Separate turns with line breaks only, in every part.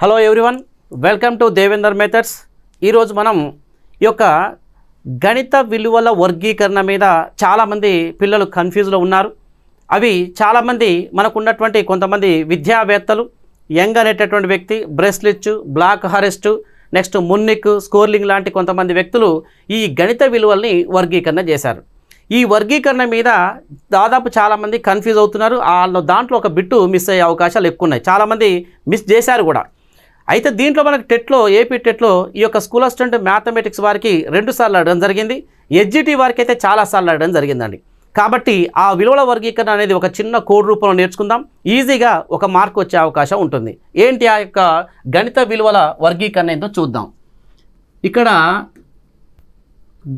Hello everyone, welcome to Devender methods. ఈరోజు మనం ఈ యొక్క గణిత విలువల వర్గీకరణ మీద చాలామంది పిల్లలు కన్ఫ్యూజ్లో ఉన్నారు. అవి చాలామంది మనకున్నటువంటి కొంతమంది విద్యావేత్తలు, యంగ్ అనేటటువంటి వ్యక్తి, బ్రెస్లిచ్, బ్లాక్ హరెస్ట్, నెక్స్ట్ మున్నిక్, స్కోర్లింగ్ లాంటి కొంతమంది వ్యక్తులు ఈ గణిత విలువల్ని వర్గీకరణ చేశారు. ఈ వర్గీకరణ మీద దాదాపు చాలామంది కన్ఫ్యూజ్ అవుతున్నారు. దాంట్లో ఒక బిట్టు మిస్ అయ్యే అవకాశాలు ఎక్కువ ఉన్నాయి. చాలామంది మిస్ చేశారు కూడా. అయితే దీంట్లో మనకు టెట్లో, ఏపీ టెట్లో ఈ యొక్క స్కూల్ అసిస్టెంట్ మ్యాథమెటిక్స్ వారికి 2 సార్లు అడగడం జరిగింది. ఎస్జిటి వారికి అయితే చాలాసార్లు అడగడం జరిగిందండి. కాబట్టి ఆ విలువల వర్గీకరణ అనేది ఒక చిన్న కోడ్ రూపంలో నేర్చుకుందాం. ఈజీగా ఒక మార్క్ వచ్చే అవకాశం ఉంటుంది. ఏంటి ఆ యొక్క గణిత విలువల వర్గీకరణ ఏంటో చూద్దాం. ఇక్కడ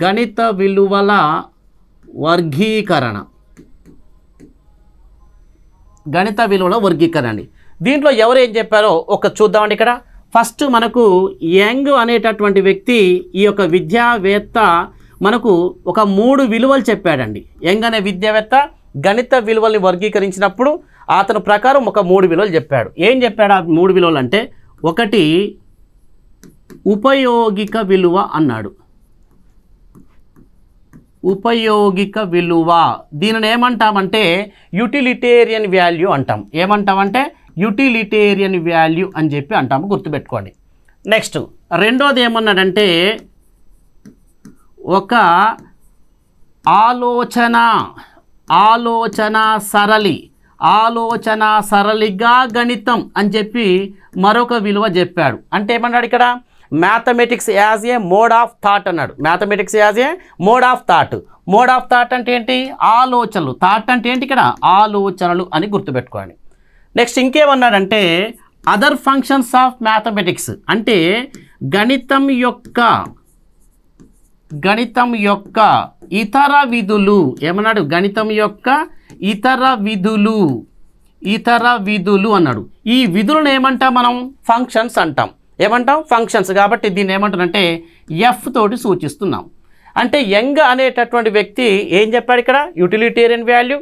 గణిత విలువల వర్గీకరణ, గణిత విలువల వర్గీకరణ అండి. దీంట్లో ఎవరు ఏం చెప్పారో ఒక చూద్దామండి. ఇక్కడ ఫస్ట్ మనకు యంగ్ అనేటటువంటి వ్యక్తి, ఈ యొక్క విద్యావేత్త మనకు ఒక 3 విలువలు చెప్పాడండి. యంగ్ అనే విద్యావేత్త గణిత విలువల్ని వర్గీకరించినప్పుడు అతని ప్రకారం ఒక 3 విలువలు చెప్పాడు. ఏం చెప్పాడు ఆ 3 విలువలు అంటే, ఒకటి ఉపయోగిక విలువ అన్నాడు. ఉపయోగిక విలువ, దీనిని ఏమంటామంటే యూటిలిటేరియన్ వాల్యూ అంటాం. ఏమంటామంటే యూటిలిటేరియన్ వాల్యూ అని చెప్పి అంటాము, గుర్తుపెట్టుకోండి. నెక్స్ట్ రెండోది ఏమన్నాడంటే ఒక ఆలోచన సరళిగా గణితం అని చెప్పి మరొక విలువ చెప్పాడు. అంటే ఏమన్నాడు ఇక్కడ, mathematics as a mode of thought అన్నాడు. Mathematics as a mode of thought. Mode of thought అంటే ఏంటి? ఆలోచనలు. థాట్ అంటే ఏంటి? ఇక్కడ ఆలోచనలు అని గుర్తుపెట్టుకోండి. నెక్స్ట్ ఇంకేమన్నాడంటే అదర్ ఫంక్షన్స్ ఆఫ్ మ్యాథమెటిక్స్, అంటే గణితం యొక్క ఇతర విధులు. ఏమన్నాడు? గణితం యొక్క ఇతర విధులు అన్నాడు. ఈ విధులను ఏమంటాం మనం? ఫంక్షన్స్ అంటాం. ఏమంటాం? ఫంక్షన్స్. కాబట్టి దీన్ని ఏమంటారంటే ఎఫ్ తోటి సూచిస్తున్నాం. అంటే యంగ్ అనేటటువంటి వ్యక్తి ఏం చెప్పాడు ఇక్కడ? Utilitarian value,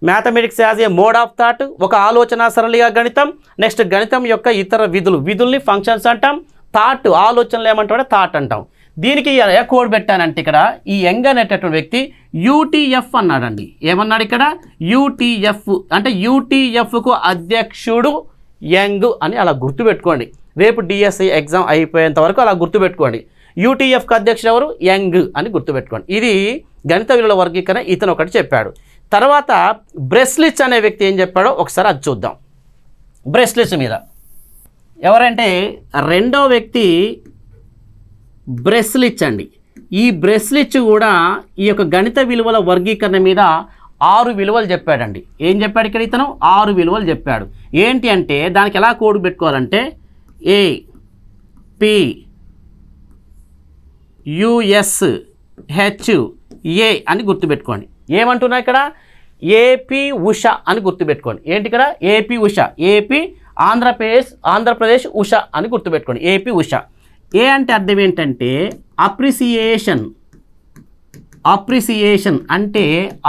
mathematics as a mode of thought, ఒక ఆలోచన సరళిగా గణితం, నెక్స్ట్ గణితం యొక్క ఇతర విధుల్ని ఫంక్షన్స్ అంటాం. థాట్, ఆలోచనలు ఏమంటాడు? థాట్ అంటాం. దీనికి ఏ కోడ్ పెట్టానంటే ఇక్కడ ఈ యంగ్ అనేటటువంటి వ్యక్తి యూటీఎఫ్ అన్నాడండి. ఏమన్నాడు ఇక్కడ? యూటీఎఫ్. అంటే యూటీఎఫ్కు అధ్యక్షుడు యంగ్ అని అలా గుర్తుపెట్టుకోండి. రేపు డిఎస్సి ఎగ్జామ్ అయిపోయేంత వరకు అలా గుర్తుపెట్టుకోండి. యూటీఎఫ్కి అధ్యక్షుడు ఎవరు? యంగ్ అని గుర్తుపెట్టుకోండి. ఇది గణిత విలువల వర్గీకరణ. ఇతను ఒకటి చెప్పాడు. తర్వాత బ్రెస్లిచ్ అనే వ్యక్తి ఏం చెప్పాడో ఒకసారి అది చూద్దాం. బ్రెస్లిచ్ మీద ఎవరంటే రెండో వ్యక్తి బ్రెస్లిచ్ అండి. ఈ బ్రెస్లిచ్ కూడా ఈ యొక్క గణిత విలువల వర్గీకరణ మీద 6 విలువలు చెప్పాడండి. ఏం చెప్పాడు ఇక్కడ? ఇతను 6 విలువలు చెప్పాడు. ఏంటి అంటే దానికి ఎలా కోడ్ పెట్టుకోవాలంటే A P US H A అని గుర్తుపెట్టుకోండి. ఏమంటున్నా ఇక్కడ? ఏపీ ఉష అని గుర్తుపెట్టుకోండి. ఏంటి ఇక్కడ? ఏపీ ఉష. ఏపీ ఆంధ్రప్రదేశ్ ఉష అని గుర్తుపెట్టుకోండి. ఏపీ ఉష. ఏ అంటే అర్థం ఏంటంటే అప్రిసియేషన్ అంటే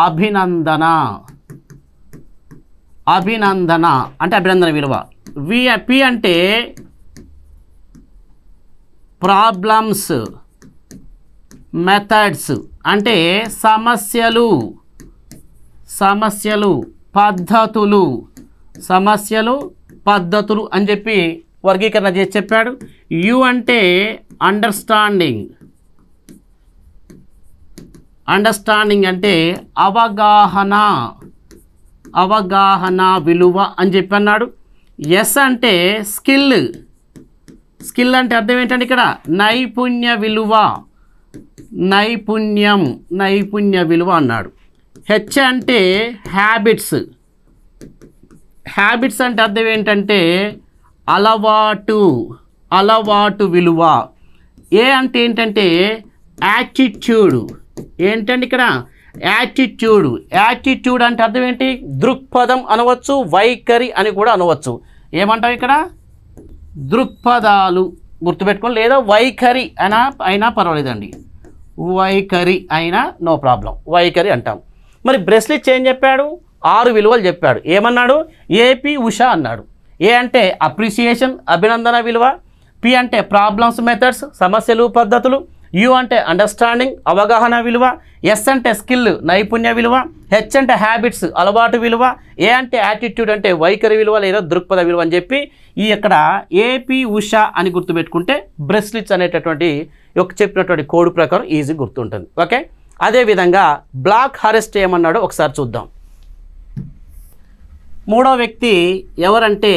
అభినందన అంటే అభినందన విలువ. పి అంటే ప్రాబ్లమ్స్, మెథడ్స్ అంటే సమస్యలు, పద్ధతులు అని చెప్పి వర్గీకరణ చేసి చెప్పాడు. యు అంటే అండర్స్టాండింగ్ అంటే అవగాహన విలువ అని చెప్పి అన్నాడు. ఎస్ అంటే స్కిల్ అంటే అర్థం ఏంటంటే ఇక్కడ నైపుణ్య విలువ అన్నాడు. హెచ్ అంటే హ్యాబిట్స్ అంటే అర్థం ఏంటంటే అలవాటు విలువ. ఏ అంటే ఏంటంటే యాటిట్యూడ్. ఏంటంటే ఇక్కడ యాటిట్యూడ్ అంటే అర్థం ఏంటి? దృక్పథం అనవచ్చు, వైఖరి అని కూడా అనవచ్చు. ఏమంటాం ఇక్కడ? దృక్పథాలు గుర్తుపెట్టుకోండి, లేదా వైఖరి అయినా పర్వాలేదండి. వైఖరి అయినా నో ప్రాబ్లం, వైఖరి అంటాం. మరి బ్రెస్లిచ్ ఏం చెప్పాడు? 6 విలువలు చెప్పాడు. ఏమన్నాడు? ఏపీ ఉష అన్నాడు. ఏ అంటే అప్రిసియేషన్ అభినందన విలువ, పి అంటే ప్రాబ్లమ్స్ మెథడ్స్ సమస్యలు పద్ధతులు, యు అంటే అండర్స్టాండింగ్ అవగాహన విలువ, ఎస్ అంటే స్కిల్ నైపుణ్య విలువ, హెచ్ అంటే హ్యాబిట్స్ అలవాటు విలువ, ఏ అంటే యాటిట్యూడ్ అంటే వైఖరి విలువ లేదా దృక్పథ విలువ అని చెప్పి ఈ ఇక్కడ ఏపీ ఉషా అని గుర్తుపెట్టుకుంటే బ్రెస్లిట్స్ అనేటటువంటి చెప్పినటువంటి కోడ్ ప్రకారం ఈజీ గుర్తుంటుంది. ఓకే, అదేవిధంగా బ్లాక్ హరెస్ట్ ఏమన్నాడో ఒకసారి చూద్దాం. మూడో వ్యక్తి ఎవరంటే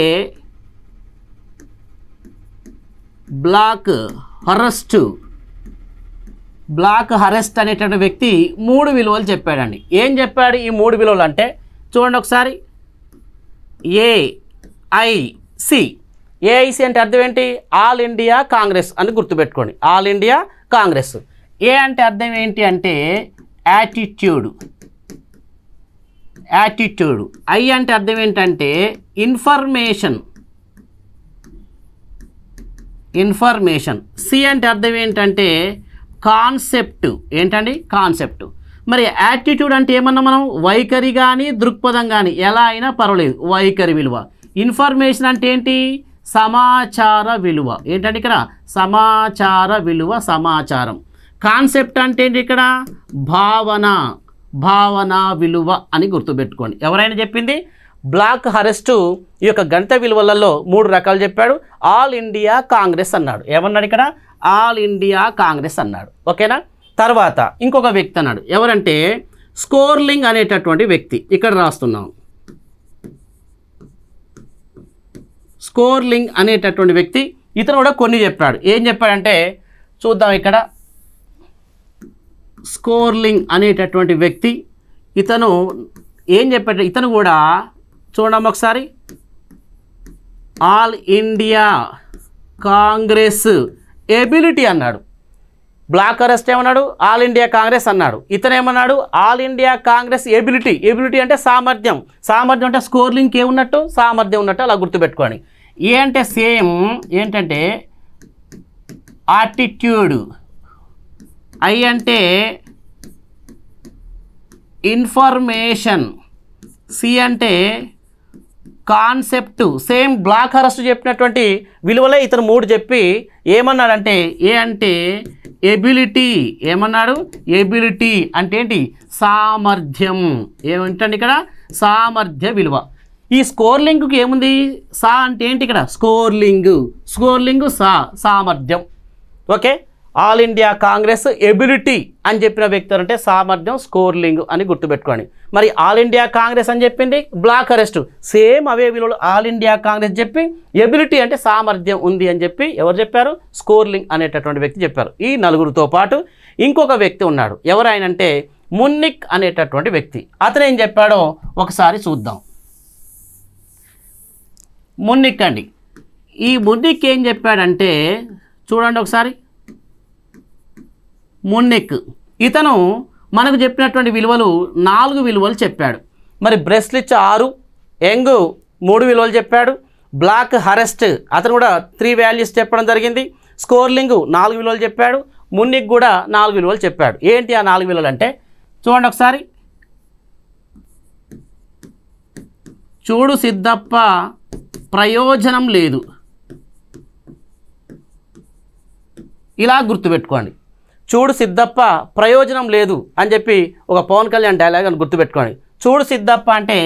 బ్లాక్ హరెస్ట్ అనేటువంటి వ్యక్తి 3 విలువలు చెప్పాడండి. ఏం చెప్పాడు ఈ 3 విలువలు అంటే చూడండి ఒకసారి. ఏఐసి అంటే అర్థం ఏంటి? ఆల్ ఇండియా కాంగ్రెస్ అని గుర్తుపెట్టుకోండి. All India Congress. ఏ అంటే అర్థం ఏంటి అంటే యాటిట్యూడ్. ఐ అంటే అర్థం ఏంటంటే ఇన్ఫర్మేషన్. సి అంటే అర్థం ఏంటంటే కాన్సెప్ట్. ఏంటండి? కాన్సెప్ట్. మరి యాటిట్యూడ్ అంటే ఏమన్నా మనం వైఖరి కానీ దృక్పథం కానీ ఎలా అయినా పర్వాలేదు, వైఖరి విలువ. ఇన్ఫర్మేషన్ అంటే ఏంటి? సమాచార విలువ. ఏంటంటే ఇక్కడ సమాచార విలువ, సమాచారం. కాన్సెప్ట్ అంటే ఏంటి? ఇక్కడ భావన విలువ అని గుర్తుపెట్టుకోండి. ఎవరైనా చెప్పింది బ్లాక్ హరెస్ట్ ఈ యొక్క గణిత విలువలలో 3 రకాలు చెప్పాడు. ఆల్ ఇండియా కాంగ్రెస్ అన్నాడు. ఏమన్నాడు ఇక్కడ? ఆల్ ఇండియా కాంగ్రెస్ అన్నాడు. ఓకేనా? తర్వాత ఇంకొక వ్యక్తి అన్నాడు. ఎవరంటే స్కోర్లింగ్ అనేటటువంటి వ్యక్తి. ఇక్కడ రాస్తున్నాం. స్కోర్లింగ్ అనేటటువంటి వ్యక్తి ఇతను కూడా కొన్ని చెప్పాడు. ఏం చెప్పాడంటే చూద్దాం ఇక్కడ. స్కోర్లింగ్ అనేటటువంటి వ్యక్తి ఇతను ఏం చెప్పాడు? ఇతను కూడా చూడడం ఒకసారి. ఆల్ ఇండియా కాంగ్రెస్ ఎబిలిటీ అన్నాడు. బ్లాక్ హరెస్ట్ ఏమన్నాడు? ఆల్ ఇండియా కాంగ్రెస్ అన్నాడు. ఇతను ఏమన్నాడు? ఆల్ ఇండియా కాంగ్రెస్ ఎబిలిటీ అంటే సామర్థ్యం అంటే స్కోర్లింగ్కి ఏమున్నట్టు? సామర్థ్యం ఉన్నట్టు అలా గుర్తుపెట్టుకోండి. ఏ అంటే సేమ్ ఏంటంటే యాటిట్యూడ్. ఐ అంటే ఇన్ఫర్మేషన్. సి అంటే కాన్సెప్ట్. సేమ్ బ్లాక్ హరెస్ట్ చెప్పినటువంటి విలువలే ఇతను 3 చెప్పి ఏమన్నాడంటే ఏ అంటే ఎబిలిటీ. ఏమన్నాడు? ఎబిలిటీ అంటే ఏంటి? సామర్థ్యం. ఏమిటండి ఇక్కడ? సామర్థ్య విలువ. ఈ స్కోర్లింగ్కి ఏముంది? సా అంటే ఏంటి ఇక్కడ? స్కోర్లింగ్ సామర్థ్యం. Okay, all India Congress ability అని చెప్పిన వ్యక్తి అంటే సామర్థ్యం, స్కోర్లింగ్ అని గుర్తుపెట్టుకోండి. మరి ఆల్ ఇండియా కాంగ్రెస్ అని చెప్పింది బ్లాక్ హరెస్ట్. సేమ్ అవే విలువలు ఆల్ ఇండియా కాంగ్రెస్ చెప్పి ఎబిలిటీ అంటే సామర్థ్యం ఉంది అని చెప్పి ఎవరు చెప్పారు? స్కోర్లింగ్ అనేటటువంటి వ్యక్తి చెప్పారు. ఈ 4తో పాటు ఇంకొక వ్యక్తి ఉన్నాడు. ఎవరైనంటే మున్నిక్ అనేటటువంటి వ్యక్తి. అతను ఏం చెప్పాడో ఒకసారి చూద్దాం. మున్నిక్ అండి. ఈ మున్నిక్ ఏం చెప్పాడంటే చూడండి ఒకసారి. మున్నిక్ ఇతను మనకు చెప్పినటువంటి విలువలు 4 విలువలు చెప్పాడు. మరి బ్రెస్లిట్స్ 6, యంగ్ 3 విలువలు చెప్పాడు. బ్లాక్ హరెస్ట్ అతను కూడా 3 వాల్యూస్ చెప్పడం జరిగింది. స్కోర్లింగ్ 4 విలువలు చెప్పాడు. మున్నిక్ కూడా 4 విలువలు చెప్పాడు. ఏంటి ఆ 4 విలువలు అంటే చూడండి ఒకసారి. చూడు సిద్ధప్ప ప్రయోజనం లేదు. ఇలా గుర్తుపెట్టుకోండి. చూడు సిద్ధప్ప ప్రయోజనం లేదు అని చెప్పి ఒక పవన్ కళ్యాణ్ డైలాగ్ అని గుర్తుపెట్టుకోండి. చూడు సిద్ధప్ప అంటే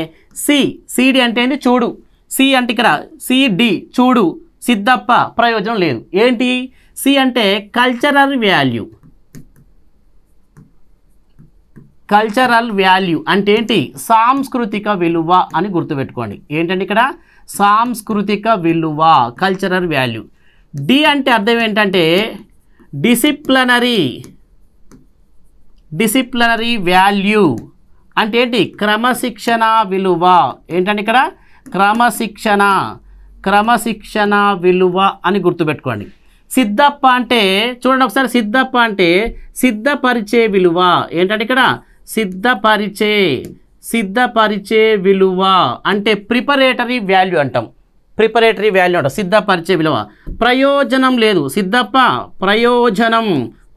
సిడి అంటే ఏంటి? చూడు. సి అంటే ఇక్కడ సిడి చూడు, సిద్ధప్ప ప్రయోజనం లేదు. ఏంటి? సి అంటే కల్చరల్ వాల్యూ అంటే ఏంటి? సాంస్కృతిక విలువ అని గుర్తుపెట్టుకోండి. ఏంటంటే ఇక్కడ సాంస్కృతిక విలువ, కల్చరల్ వాల్యూ. డి అంటే అర్థం ఏంటంటే డిసిప్లినరీ వాల్యూ అంటే ఏంటి? క్రమశిక్షణ విలువ. ఏంటంటే ఇక్కడ క్రమశిక్షణ విలువ అని గుర్తుపెట్టుకోండి. సిద్ధప్ప అంటే చూడండి ఒకసారి. సిద్ధప్ప అంటే సిద్ధపరిచే విలువ. ఏంటంటే ఇక్కడ సిద్ధపరిచే విలువ అంటే ప్రిపరేటరీ వాల్యూ అంటాం. సిద్ధపరిచే విలువ. ప్రయోజనం లేదు. సిద్ధప్ప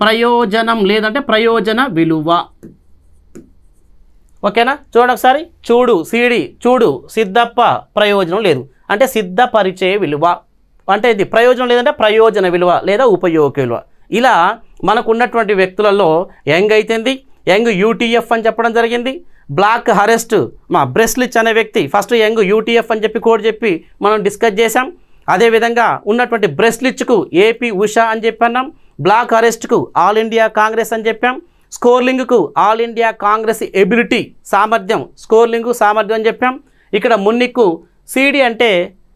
ప్రయోజనం లేదంటే ప్రయోజన విలువ. ఓకేనా? చూడండి ఒకసారి. చూడు సిడి చూడు, సిద్ధప్ప ప్రయోజనం లేదు. అంటే సిద్ధపరిచే విలువ, అంటే ఇది ప్రయోజనం లేదంటే ప్రయోజన విలువ లేదా ఉపయోగ విలువ. ఇలా మనకు ఉన్నటువంటి వ్యక్తులలో యంగ్ అయితేంది, యంగ్ యూటీఎఫ్ అని చెప్పడం జరిగింది. బ్లాక్ హరెస్ట్ బ్రెస్లిచ్ అనే వ్యక్తి ఫస్ట్ యంగ్ యూటీఎఫ్ అని చెప్పి కోడ్ చెప్పి మనం డిస్కస్ చేసాం. అదేవిధంగా ఉన్నటువంటి బ్రెస్లిచ్కు ఏపీ ఉషా అని చెప్పన్నాం. బ్లాక్ అరెస్ట్కు ఆల్ ఇండియా కాంగ్రెస్ అని చెప్పాం. స్కోర్లింగ్కు ఆల్ ఇండియా కాంగ్రెస్ ఎబిలిటీ సామర్థ్యం, స్కోర్లింగ్ సామర్థ్యం అని చెప్పాం. ఇక్కడ మున్నిక్కు సిడి అంటే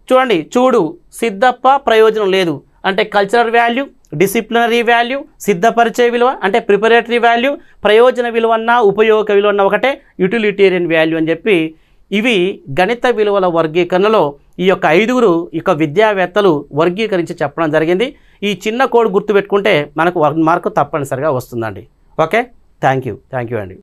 చూడండి, చూడు సిద్ధప్ప ప్రయోజనం లేదు అంటే కల్చరల్ వాల్యూ, డిసిప్లినరీ వాల్యూ, సిద్ధపరిచే విలువ అంటే ప్రిపరేటరీ వాల్యూ, ప్రయోజన విలువ అన్న ఉపయోగ విలువ అన్న ఒకటే యూటిలిటేరియన్ వాల్యూ అని చెప్పి ఇవి గణిత విలువల వర్గీకరణలో ఈ యొక్క 5 విద్యావేత్తలు వర్గీకరించి చెప్పడం జరిగింది. ఈ చిన్న కోడ్ గుర్తుపెట్టుకుంటే మనకు 1 మార్కు తప్పనిసరిగా వస్తుందండి. ఓకే, థ్యాంక్ యూ అండి.